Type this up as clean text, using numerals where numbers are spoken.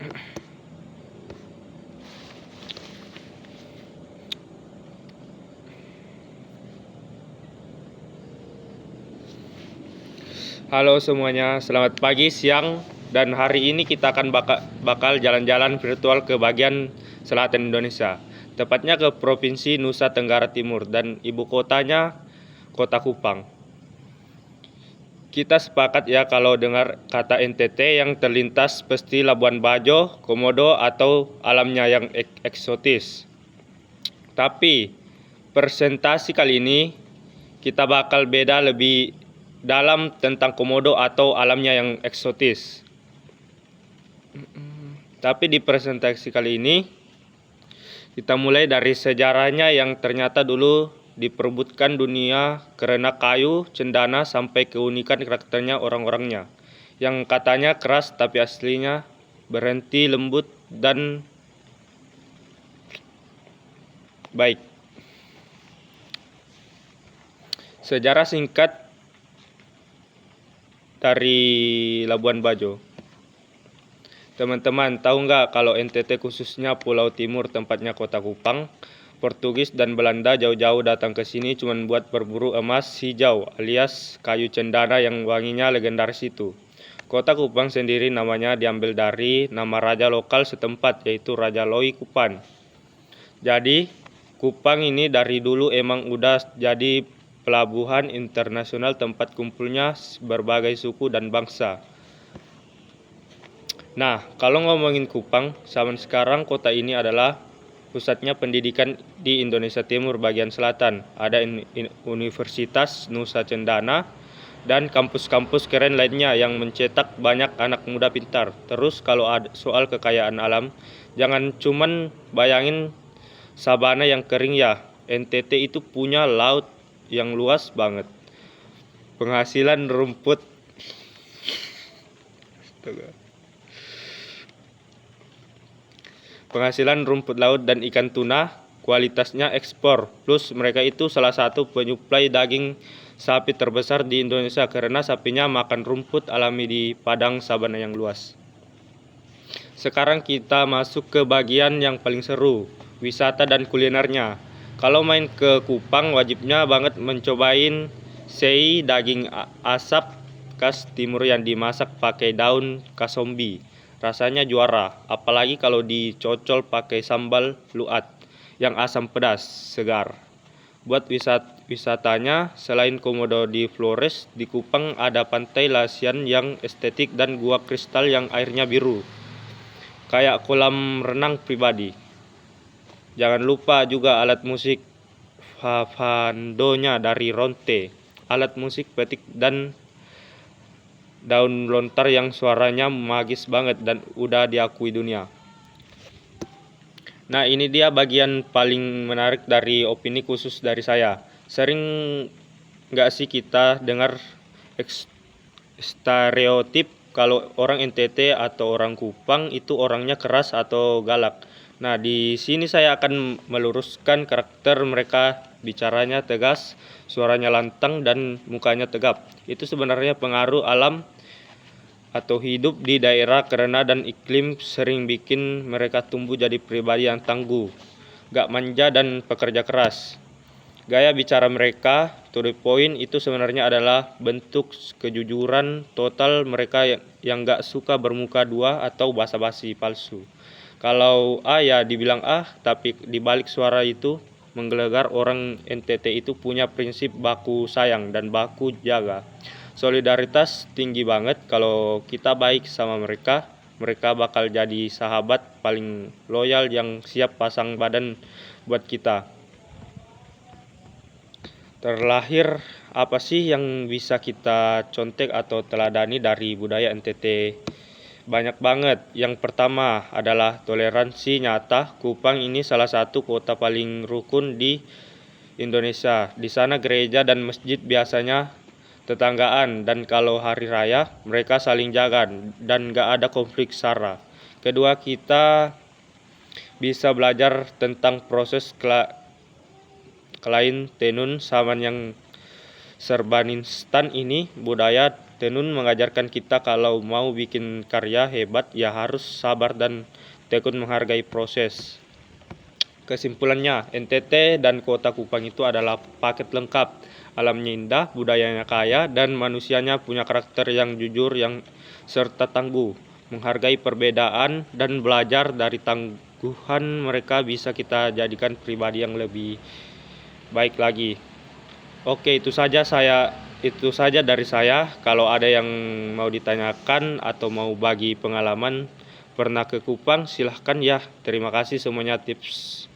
Halo semuanya, selamat pagi, siang, dan hari ini kita akan bakal jalan-jalan virtual ke bagian selatan Indonesia, tepatnya ke Provinsi Nusa Tenggara Timur dan ibu kotanya Kota Kupang. Kita sepakat ya kalau dengar kata NTT yang terlintas pasti Labuan Bajo, Komodo, atau alamnya yang eksotis. Tapi presentasi kali ini kita bakal beda lebih dalam tentang komodo atau alamnya yang eksotis. Tapi di presentasi kali ini kita mulai dari sejarahnya yang ternyata dulu diperebutkan dunia karena kayu, cendana, sampai keunikan karakternya orang-orangnya yang katanya keras tapi aslinya berhenti, lembut, dan baik. Sejarah singkat dari Labuan Bajo. Teman-teman, tahu nggak kalau NTT khususnya Pulau Timur tempatnya Kota Kupang, Portugis dan Belanda jauh-jauh datang ke sini cuma buat berburu emas hijau alias kayu cendana yang wanginya legendaris itu. Kota Kupang sendiri namanya diambil dari nama raja lokal setempat yaitu Raja Loi Kupan. Jadi Kupang ini dari dulu emang udah jadi pelabuhan internasional tempat kumpulnya berbagai suku dan bangsa. Nah, kalau ngomongin Kupang, zaman sekarang kota ini adalah pusatnya pendidikan di Indonesia Timur bagian selatan. Ada Universitas Nusa Cendana dan kampus-kampus keren lainnya yang mencetak banyak anak muda pintar. Terus kalau ada soal kekayaan alam, jangan cuman bayangin sabana yang kering ya. NTT itu punya laut yang luas banget. Penghasilan rumput Penghasilan rumput laut dan ikan tuna kualitasnya ekspor. Plus mereka itu salah satu penyuplai daging sapi terbesar di Indonesia karena sapinya makan rumput alami di padang sabana yang luas. Sekarang kita masuk ke bagian yang paling seru, wisata dan kulinernya. Kalau main ke Kupang wajibnya banget mencobain sei daging asap khas timur yang dimasak pakai daun kasombi. Rasanya juara, apalagi kalau dicocol pakai sambal luat yang asam pedas, segar. Buat wisatanya, selain Komodo di Flores, di Kupang ada Pantai Lasian yang estetik dan gua kristal yang airnya biru, kayak kolam renang pribadi. Jangan lupa juga alat musik Fafandonya dari Ronte, alat musik petik dan daun lontar yang suaranya magis banget dan udah diakui dunia. Nah, ini dia bagian paling menarik dari opini khusus dari saya. Sering nggak sih kita dengar stereotip kalau orang NTT atau orang Kupang itu orangnya keras atau galak. Nah, di sini saya akan meluruskan karakter mereka. Bicaranya tegas, suaranya lantang, dan mukanya tegap. Itu sebenarnya pengaruh alam atau hidup di daerah karena dan iklim sering bikin mereka tumbuh jadi pribadi yang tangguh, gak manja dan pekerja keras. Gaya bicara mereka, to the point, itu sebenarnya adalah bentuk kejujuran total mereka yang gak suka bermuka dua atau basa-basi palsu. Kalau A ya dibilang A, tapi dibalik suara itu menggelegar. Orang NTT itu punya prinsip baku sayang dan baku jaga. Solidaritas tinggi banget. Kalau kita baik sama mereka, mereka bakal jadi sahabat paling loyal yang siap pasang badan buat kita. Terlahir apa sih yang bisa kita contek atau teladani dari budaya NTT? Banyak banget. Yang pertama adalah toleransi nyata. Kupang ini salah satu kota paling rukun di Indonesia. Di sana gereja dan masjid biasanya tetanggaan, dan kalau hari raya mereka saling jaga dan gak ada konflik sara. Kedua, kita bisa belajar tentang proses kelain tenun zaman yang serba instan ini. Budaya Tenun mengajarkan kita kalau mau bikin karya hebat ya harus sabar dan tekun menghargai proses. Kesimpulannya, NTT dan Kota Kupang itu adalah paket lengkap. Alamnya indah, budayanya kaya, dan manusianya punya karakter yang jujur yang serta tangguh. Menghargai perbedaan dan belajar dari tangguhan mereka bisa kita jadikan pribadi yang lebih baik lagi. Oke, itu saja dari saya. Kalau ada yang mau ditanyakan atau mau bagi pengalaman pernah ke Kupang, silahkan ya. Terima kasih semuanya tips